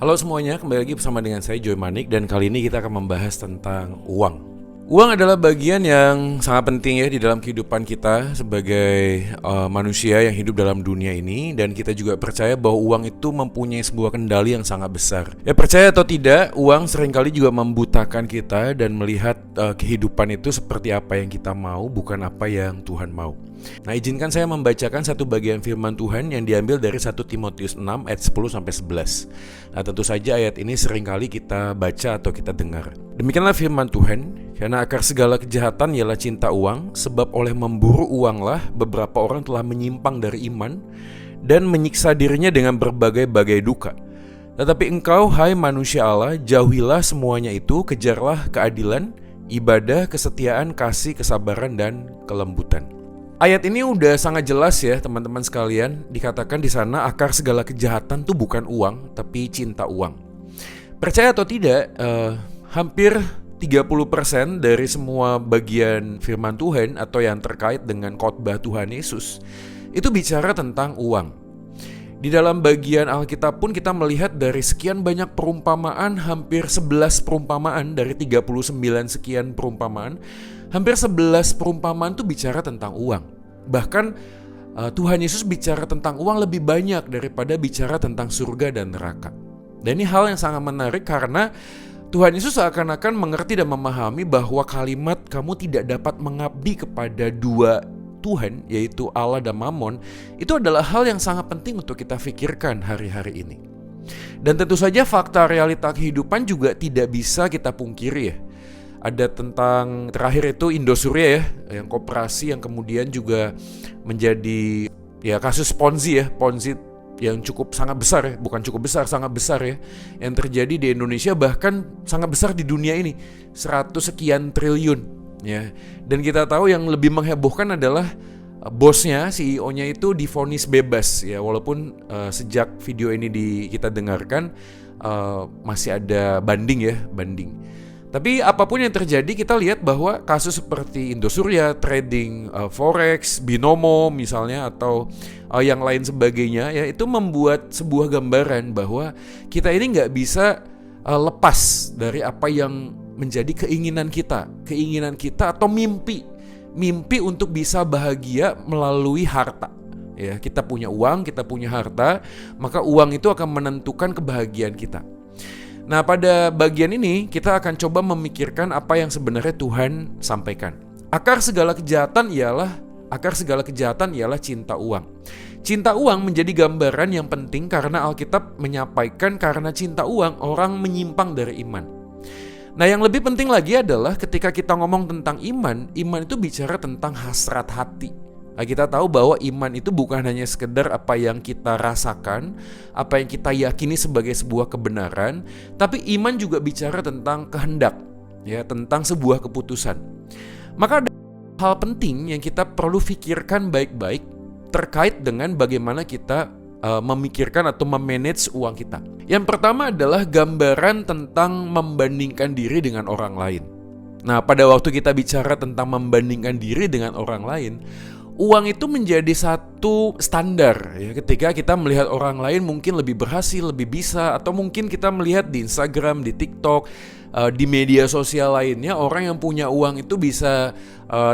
Halo semuanya, kembali lagi bersama dengan saya Joy Manik dan kali ini kita akan membahas tentang uang. Uang adalah bagian yang sangat penting ya di dalam kehidupan kita sebagai manusia yang hidup dalam dunia ini, dan kita juga percaya bahwa uang itu mempunyai sebuah kendali yang sangat besar. Ya percaya atau tidak, uang seringkali juga membutakan kita dan melihat kehidupan itu seperti apa yang kita mau, bukan apa yang Tuhan mau. Nah, izinkan saya membacakan satu bagian firman Tuhan yang diambil dari 1 Timotius 6 ayat 10-11. Nah, tentu saja ayat ini seringkali kita baca atau kita dengar. Demikianlah firman Tuhan, karena akar segala kejahatan ialah cinta uang, sebab oleh memburu uanglah beberapa orang telah menyimpang dari iman dan menyiksa dirinya dengan berbagai-bagai duka. Tetapi engkau, hai manusia Allah, jauhilah semuanya itu, kejarlah keadilan, ibadah, kesetiaan, kasih, kesabaran, dan kelembutan. Ayat ini udah sangat jelas ya teman-teman sekalian. Dikatakan di sana akar segala kejahatan tuh bukan uang, tapi cinta uang. Percaya atau tidak, hampir 30% dari semua bagian firman Tuhan atau yang terkait dengan khotbah Tuhan Yesus itu bicara tentang uang. Di dalam bagian Alkitab pun kita melihat dari sekian banyak perumpamaan, hampir 11 perumpamaan dari 39 sekian perumpamaan, hampir 11 perumpamaan itu bicara tentang uang. Bahkan Tuhan Yesus bicara tentang uang lebih banyak daripada bicara tentang surga dan neraka. Dan ini hal yang sangat menarik karena Tuhan Yesus seakan-akan mengerti dan memahami bahwa kalimat kamu tidak dapat mengabdi kepada dua Tuhan, yaitu Allah dan Mammon, itu adalah hal yang sangat penting untuk kita pikirkan hari-hari ini. Dan tentu saja fakta realita kehidupan juga tidak bisa kita pungkiri ya. Ada tentang terakhir itu Indosuria ya, yang koperasi yang kemudian juga menjadi ya kasus Ponzi ya, Ponzi yang cukup sangat besar ya, bukan cukup besar, sangat besar ya, yang terjadi di Indonesia, bahkan sangat besar di dunia ini, 100 sekian triliun. Ya, dan kita tahu yang lebih menghebohkan adalah bosnya, CEO-nya itu divonis bebas ya, walaupun sejak video ini kita dengarkan masih ada banding. Tapi apapun yang terjadi, kita lihat bahwa kasus seperti Indosuria, trading forex, binomo misalnya, atau yang lain sebagainya ya, itu membuat sebuah gambaran bahwa kita ini nggak bisa lepas dari apa yang menjadi keinginan kita atau mimpi untuk bisa bahagia melalui harta. Ya, kita punya uang, kita punya harta, maka uang itu akan menentukan kebahagiaan kita. Nah, pada bagian ini kita akan coba memikirkan apa yang sebenarnya Tuhan sampaikan. Akar segala kejahatan ialah cinta uang. Cinta uang menjadi gambaran yang penting karena Alkitab menyampaikan karena cinta uang orang menyimpang dari iman. Nah, yang lebih penting lagi adalah ketika kita ngomong tentang iman itu bicara tentang hasrat hati. Nah, kita tahu bahwa iman itu bukan hanya sekedar apa yang kita rasakan, apa yang kita yakini sebagai sebuah kebenaran, tapi iman juga bicara tentang kehendak, ya, tentang sebuah keputusan. Maka ada hal penting yang kita perlu pikirkan baik-baik terkait dengan bagaimana kita memikirkan atau memanage uang kita. Yang pertama adalah gambaran tentang membandingkan diri dengan orang lain. Nah, pada waktu kita bicara tentang membandingkan diri dengan orang lain, uang itu menjadi satu standar ya, ketika kita melihat orang lain mungkin lebih berhasil, lebih bisa, atau mungkin kita melihat di Instagram, di TikTok, di media sosial lainnya, orang yang punya uang itu bisa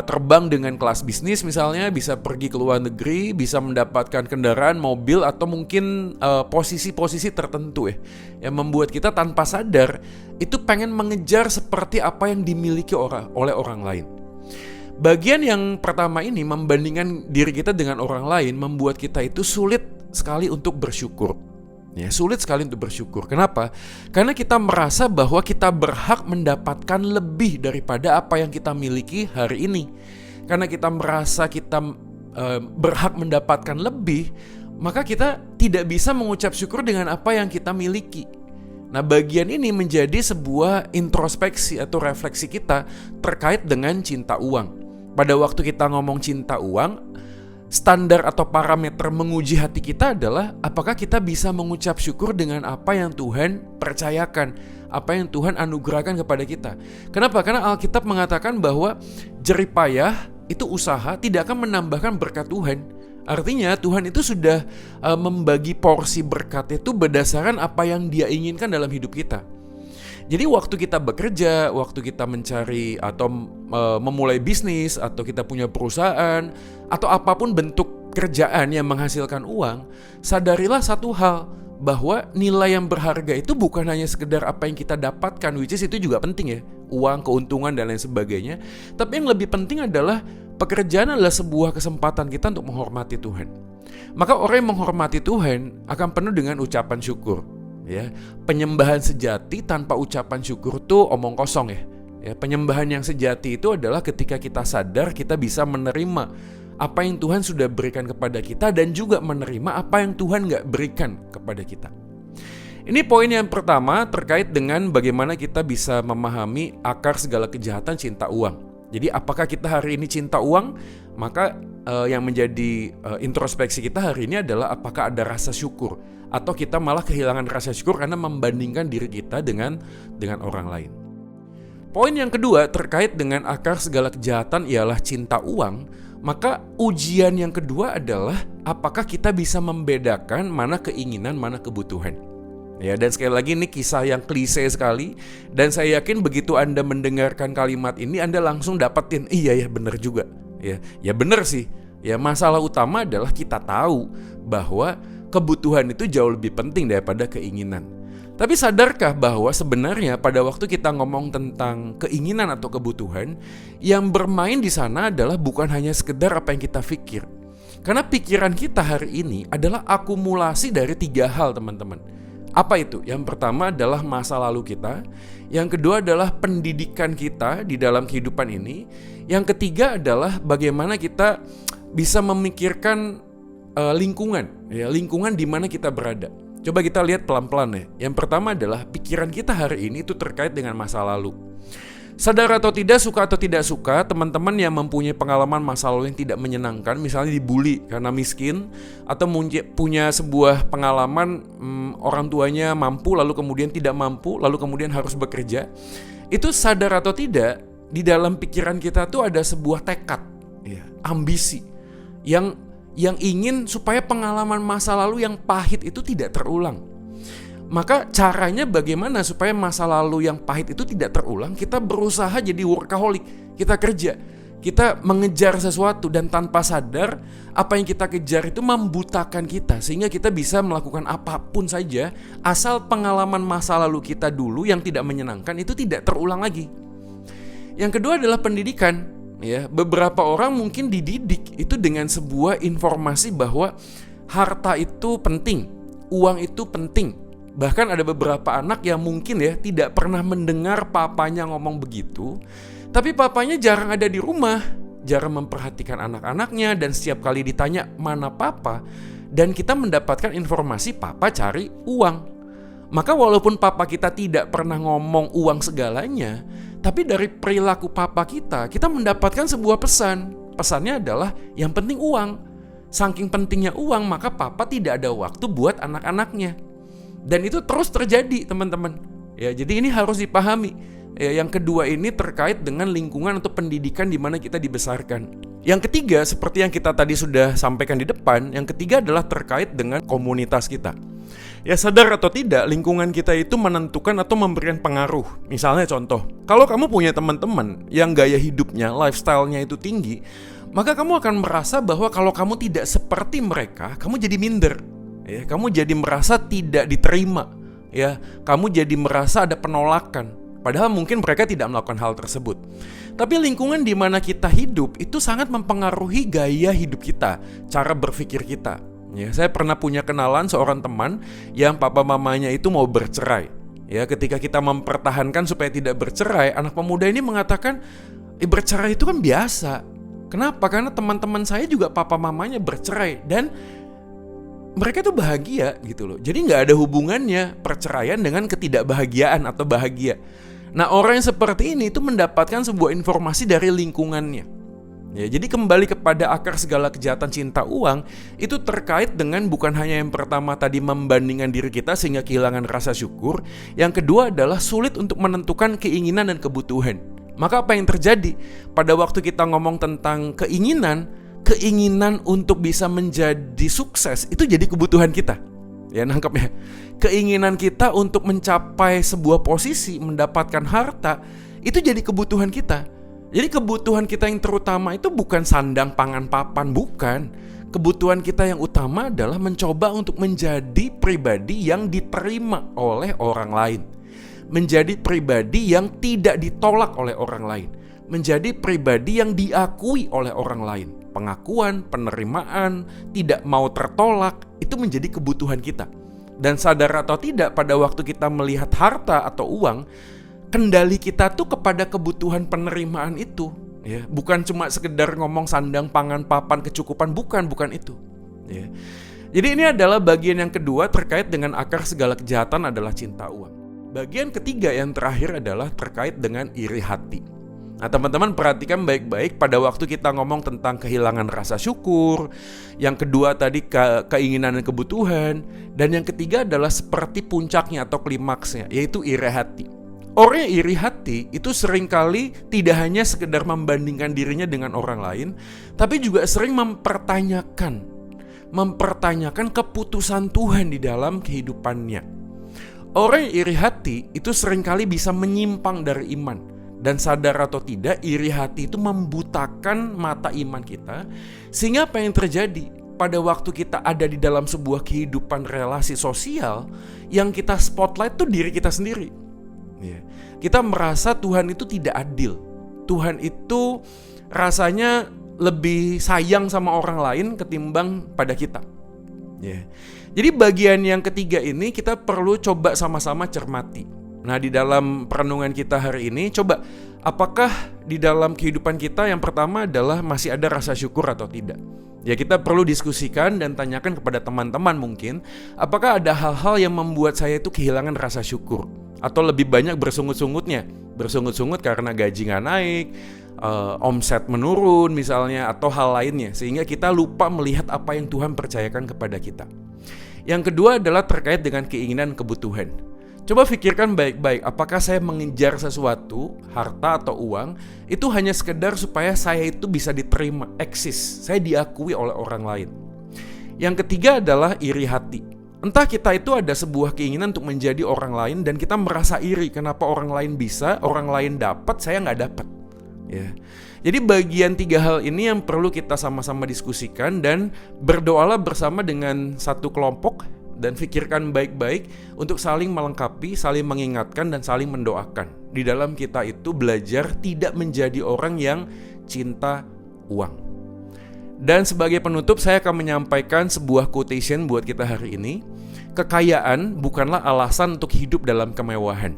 terbang dengan kelas bisnis misalnya, bisa pergi ke luar negeri, bisa mendapatkan kendaraan, mobil, atau mungkin posisi-posisi tertentu ya, yang membuat kita tanpa sadar itu pengen mengejar seperti apa yang dimiliki oleh orang lain. Bagian yang pertama ini, membandingkan diri kita dengan orang lain, membuat kita itu sulit sekali untuk bersyukur. Ya, sulit sekali untuk bersyukur. Kenapa? Karena kita merasa bahwa kita berhak mendapatkan lebih daripada apa yang kita miliki hari ini. Karena kita merasa kita berhak mendapatkan lebih, maka kita tidak bisa mengucap syukur dengan apa yang kita miliki. Nah, bagian ini menjadi sebuah introspeksi atau refleksi kita terkait dengan cinta uang. Pada waktu kita ngomong cinta uang, standar atau parameter menguji hati kita adalah apakah kita bisa mengucap syukur dengan apa yang Tuhan percayakan, apa yang Tuhan anugerahkan kepada kita. Kenapa? Karena Alkitab mengatakan bahwa jerih payah itu usaha tidak akan menambahkan berkat Tuhan. Artinya Tuhan itu sudah membagi porsi berkat itu berdasarkan apa yang Dia inginkan dalam hidup kita. Jadi waktu kita bekerja, waktu kita mencari atau memulai bisnis, atau kita punya perusahaan, atau apapun bentuk kerjaan yang menghasilkan uang, sadarilah satu hal, bahwa nilai yang berharga itu bukan hanya sekedar apa yang kita dapatkan, which is itu juga penting ya, uang, keuntungan, dan lain sebagainya. Tapi yang lebih penting adalah pekerjaan adalah sebuah kesempatan kita untuk menghormati Tuhan. Maka orang yang menghormati Tuhan akan penuh dengan ucapan syukur. Ya, penyembahan sejati tanpa ucapan syukur tuh omong kosong ya. Ya, penyembahan yang sejati itu adalah ketika kita sadar kita bisa menerima apa yang Tuhan sudah berikan kepada kita dan juga menerima apa yang Tuhan gak berikan kepada kita. Ini poin yang pertama terkait dengan bagaimana kita bisa memahami akar segala kejahatan, cinta uang. Jadi apakah kita hari ini cinta uang? Maka yang menjadi introspeksi kita hari ini adalah apakah ada rasa syukur, atau kita malah kehilangan rasa syukur karena membandingkan diri kita dengan orang lain. Poin yang kedua terkait dengan akar segala kejahatan ialah cinta uang. Maka ujian yang kedua adalah apakah kita bisa membedakan mana keinginan, mana kebutuhan. Ya, dan sekali lagi ini kisah yang klise sekali, dan saya yakin begitu Anda mendengarkan kalimat ini Anda langsung dapetin, iya ya benar juga. Ya benar sih. Ya, masalah utama adalah kita tahu bahwa kebutuhan itu jauh lebih penting daripada keinginan. Tapi sadarkah bahwa sebenarnya pada waktu kita ngomong tentang keinginan atau kebutuhan, yang bermain di sana adalah bukan hanya sekedar apa yang kita pikir. Karena pikiran kita hari ini adalah akumulasi dari 3 hal, teman-teman. Apa itu? Yang pertama adalah masa lalu kita, yang kedua adalah pendidikan kita di dalam kehidupan ini, yang ketiga adalah bagaimana kita bisa memikirkan lingkungan, ya, lingkungan di mana kita berada. Coba kita lihat pelan-pelan ya. Yang pertama adalah pikiran kita hari ini itu terkait dengan masa lalu. Sadar atau tidak, suka atau tidak suka, teman-teman yang mempunyai pengalaman masa lalu yang tidak menyenangkan, misalnya dibully karena miskin, atau punya sebuah pengalaman orang tuanya mampu lalu kemudian tidak mampu, lalu kemudian harus bekerja, itu sadar atau tidak, di dalam pikiran kita tuh ada sebuah tekad, ya, ambisi yang ingin supaya pengalaman masa lalu yang pahit itu tidak terulang. Maka caranya bagaimana supaya masa lalu yang pahit itu tidak terulang? Kita berusaha jadi workaholic, kita kerja, kita mengejar sesuatu, dan tanpa sadar apa yang kita kejar itu membutakan kita, sehingga kita bisa melakukan apapun saja asal pengalaman masa lalu kita dulu yang tidak menyenangkan itu tidak terulang lagi. Yang kedua adalah pendidikan. Ya, beberapa orang mungkin dididik itu dengan sebuah informasi bahwa harta itu penting, uang itu penting. Bahkan ada beberapa anak yang mungkin ya tidak pernah mendengar papanya ngomong begitu, tapi papanya jarang ada di rumah, jarang memperhatikan anak-anaknya, dan setiap kali ditanya mana papa, dan kita mendapatkan informasi papa cari uang. Maka walaupun papa kita tidak pernah ngomong uang segalanya, tapi dari perilaku papa kita mendapatkan sebuah pesan. Pesannya adalah yang penting uang. Saking pentingnya uang, maka papa tidak ada waktu buat anak-anaknya. Dan itu terus terjadi, teman-teman. Ya, jadi ini harus dipahami. Ya, yang kedua ini terkait dengan lingkungan atau pendidikan di mana kita dibesarkan. Yang ketiga, seperti yang kita tadi sudah sampaikan di depan, yang ketiga adalah terkait dengan komunitas kita. Ya, sadar atau tidak, lingkungan kita itu menentukan atau memberikan pengaruh. Misalnya contoh, kalau kamu punya teman-teman yang gaya hidupnya, lifestyle-nya itu tinggi, maka kamu akan merasa bahwa kalau kamu tidak seperti mereka, kamu jadi minder. Ya, kamu jadi merasa tidak diterima. Ya, kamu jadi merasa ada penolakan. Padahal mungkin mereka tidak melakukan hal tersebut. Tapi lingkungan di mana kita hidup itu sangat mempengaruhi gaya hidup kita, cara berpikir kita. Ya, saya pernah punya kenalan seorang teman yang papa mamanya itu mau bercerai. Ya, ketika kita mempertahankan supaya tidak bercerai, anak pemuda ini mengatakan, bercerai itu kan biasa. Kenapa? Karena teman-teman saya juga papa mamanya bercerai dan mereka tuh bahagia gitu loh. Jadi gak ada hubungannya perceraian dengan ketidakbahagiaan atau bahagia. Nah, orang yang seperti ini itu mendapatkan sebuah informasi dari lingkungannya. Ya, jadi kembali kepada akar segala kejahatan cinta uang, itu terkait dengan bukan hanya yang pertama tadi membandingkan diri kita sehingga kehilangan rasa syukur. Yang kedua adalah sulit untuk menentukan keinginan dan kebutuhan. Maka apa yang terjadi? Pada waktu kita ngomong tentang keinginan, keinginan untuk bisa menjadi sukses itu jadi kebutuhan kita. Ya, nangkep ya. Keinginan kita untuk mencapai sebuah posisi, mendapatkan harta, itu jadi kebutuhan kita. Jadi kebutuhan kita yang terutama itu bukan sandang, pangan, papan, bukan. Kebutuhan kita yang utama adalah mencoba untuk menjadi pribadi yang diterima oleh orang lain. Menjadi pribadi yang tidak ditolak oleh orang lain. Menjadi pribadi yang diakui oleh orang lain. Pengakuan, penerimaan, tidak mau tertolak, itu menjadi kebutuhan kita. Dan sadar atau tidak, pada waktu kita melihat harta atau uang, kendali kita tuh kepada kebutuhan penerimaan itu. Ya, bukan cuma sekedar ngomong sandang, pangan, papan, kecukupan, bukan itu. Ya. Jadi ini adalah bagian yang kedua terkait dengan akar segala kejahatan adalah cinta uang. Bagian ketiga yang terakhir adalah terkait dengan iri hati. Nah, teman-teman perhatikan baik-baik pada waktu kita ngomong tentang kehilangan rasa syukur. Yang kedua tadi keinginan dan kebutuhan. Dan yang ketiga adalah seperti puncaknya atau klimaksnya, yaitu iri hati. Orang yang iri hati itu seringkali tidak hanya sekedar membandingkan dirinya dengan orang lain, tapi juga sering mempertanyakan keputusan Tuhan di dalam kehidupannya. Orang yang iri hati itu seringkali bisa menyimpang dari iman. Dan sadar atau tidak, iri hati itu membutakan mata iman kita. Sehingga apa yang terjadi? Pada waktu kita ada di dalam sebuah kehidupan relasi sosial, yang kita spotlight tuh diri kita sendiri. Ya. Kita merasa Tuhan itu tidak adil. Tuhan itu rasanya lebih sayang sama orang lain ketimbang pada kita. Ya. Jadi bagian yang ketiga ini kita perlu coba sama-sama cermati. Nah, di dalam perenungan kita hari ini, coba apakah di dalam kehidupan kita yang pertama adalah masih ada rasa syukur atau tidak? Ya, kita perlu diskusikan dan tanyakan kepada teman-teman mungkin, apakah ada hal-hal yang membuat saya itu kehilangan rasa syukur? Atau lebih banyak bersungut-sungutnya? Bersungut-sungut karena gaji nggak naik, omset menurun misalnya, atau hal lainnya. Sehingga kita lupa melihat apa yang Tuhan percayakan kepada kita. Yang kedua adalah terkait dengan keinginan kebutuhan. Coba pikirkan baik-baik, apakah saya mengejar sesuatu, harta atau uang, itu hanya sekedar supaya saya itu bisa diterima, eksis, saya diakui oleh orang lain. Yang ketiga adalah iri hati. Entah kita itu ada sebuah keinginan untuk menjadi orang lain dan kita merasa iri, kenapa orang lain bisa, orang lain dapat, saya nggak dapat. Ya. Jadi bagian tiga hal ini yang perlu kita sama-sama diskusikan dan berdoalah bersama dengan satu kelompok. Dan pikirkan baik-baik untuk saling melengkapi, saling mengingatkan, dan saling mendoakan. Di dalam kita itu belajar tidak menjadi orang yang cinta uang. Dan sebagai penutup saya akan menyampaikan sebuah quotation buat kita hari ini. Kekayaan bukanlah alasan untuk hidup dalam kemewahan.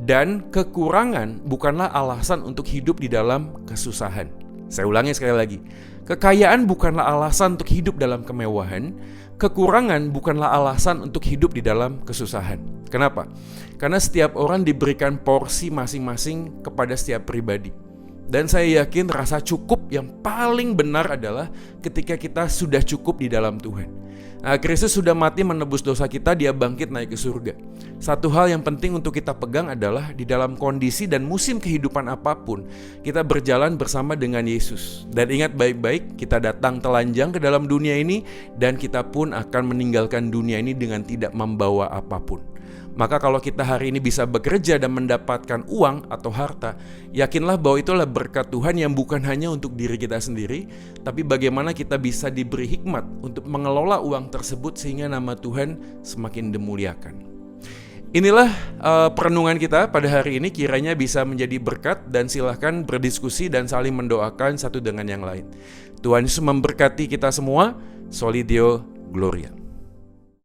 Dan kekurangan bukanlah alasan untuk hidup di dalam kesusahan. Saya ulangi sekali lagi. Kekayaan bukanlah alasan untuk hidup dalam kemewahan. Kekurangan bukanlah alasan untuk hidup di dalam kesusahan. Kenapa? Karena setiap orang diberikan porsi masing-masing kepada setiap pribadi. Dan saya yakin rasa cukup yang paling benar adalah ketika kita sudah cukup di dalam Tuhan. Nah, Kristus sudah mati menebus dosa kita, dia bangkit naik ke surga. Satu hal yang penting untuk kita pegang adalah di dalam kondisi dan musim kehidupan apapun, kita berjalan bersama dengan Yesus. Dan ingat baik-baik, kita datang telanjang ke dalam dunia ini dan kita pun akan meninggalkan dunia ini dengan tidak membawa apapun. Maka kalau kita hari ini bisa bekerja dan mendapatkan uang atau harta, yakinlah bahwa itulah berkat Tuhan yang bukan hanya untuk diri kita sendiri, tapi bagaimana kita bisa diberi hikmat untuk mengelola uang tersebut sehingga nama Tuhan semakin dimuliakan. Inilah perenungan kita pada hari ini, kiranya bisa menjadi berkat dan silahkan berdiskusi dan saling mendoakan satu dengan yang lain. Tuhan Yesus memberkati kita semua. Soli Deo Gloria.